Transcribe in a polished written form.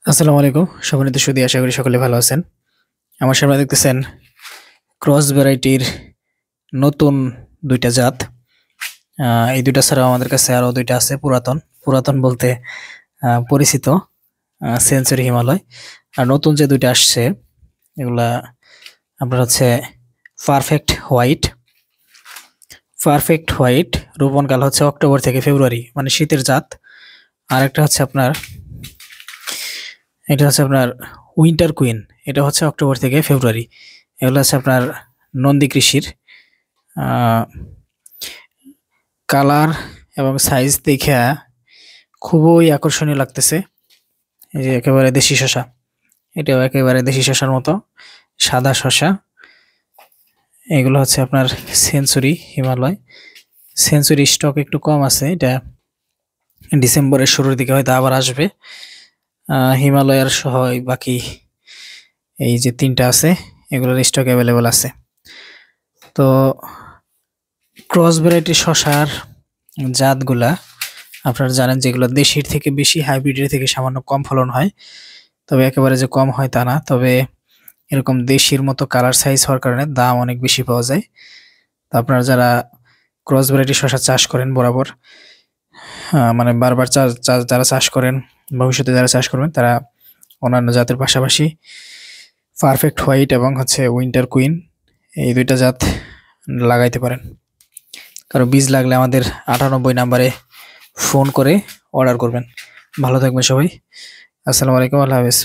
আসসালামু আলাইকুম সম্মানিত সুধী, আশা করি সকলে ভালো আছেন। আমার সামনে দেখতেছেন ক্রস ভ্যারাইটির নতুন দুইটা জাত। এই দুইটা ছাড়াও আমাদের কাছে আরো দুইটা আছে পুরাতন পুরাতন বলতে পরিচিত সেঞ্চুরি হিমালয়। আর নতুন যে দুইটা আসছে এগুলা আপনার হচ্ছে পারফেক্ট হোয়াইট। পারফেক্ট হোয়াইট রোপণকাল হচ্ছে অক্টোবর থেকে ফেব্রুয়ারি, মানে শীতের জাত। আর একটা হচ্ছে আপনার এটা হচ্ছে আপনার উইন্টার কুইন, এটা হচ্ছে অক্টোবর থেকে ফেব্রুয়ারি। এগুলো হচ্ছে আপনার নন্দী কৃষির। কালার এবং সাইজ দেখে খুবই আকর্ষণীয় লাগতেছে। এই যে একেবারে দেশি শসা, এটাও একেবারে দেশি শসার মতো সাদা শসা। এগুলো হচ্ছে আপনার সেঞ্চুরি হিমালয়। সেঞ্চুরি স্টক একটু কম আছে, এটা ডিসেম্বরের শুরুর দিকে হয়তো আবার আসবে। হিমালয়ার সহ বাকি এই যে তিনটা আছে এগুলোর স্টক অ্যাভেলেবল আছে। তো ক্রস ভ্যারাইটি শসার জাতগুলা আপনারা জানেন যেগুলো দেশির থেকে বেশি, হাইব্রিডের থেকে সামান্য কম ফলন হয়। তবে একেবারে যে কম হয় তা না, তবে এরকম দেশির মতো কালার সাইজ হওয়ার কারণে দাম অনেক বেশি পাওয়া যায়। তো আপনারা যারা ক্রস ভ্যারাইটি শসা চাষ করেন বরাবর, মানে বারবার যারা চাষ করেন, ভবিষ্যতে যারা চাষ করবেন, তারা অন্যান্য জাতের পাশাপাশি পারফেক্ট হোয়াইট এবং হচ্ছে উইন্টার কুইন এই দুইটা জাত লাগাইতে পারেন। কারো বীজ লাগলে আমাদের 98 নাম্বারে ফোন করে অর্ডার করবেন। ভালো থাকবেন সবাই। আসসালামু আলাইকুম, আল্লাহ হাফেজ।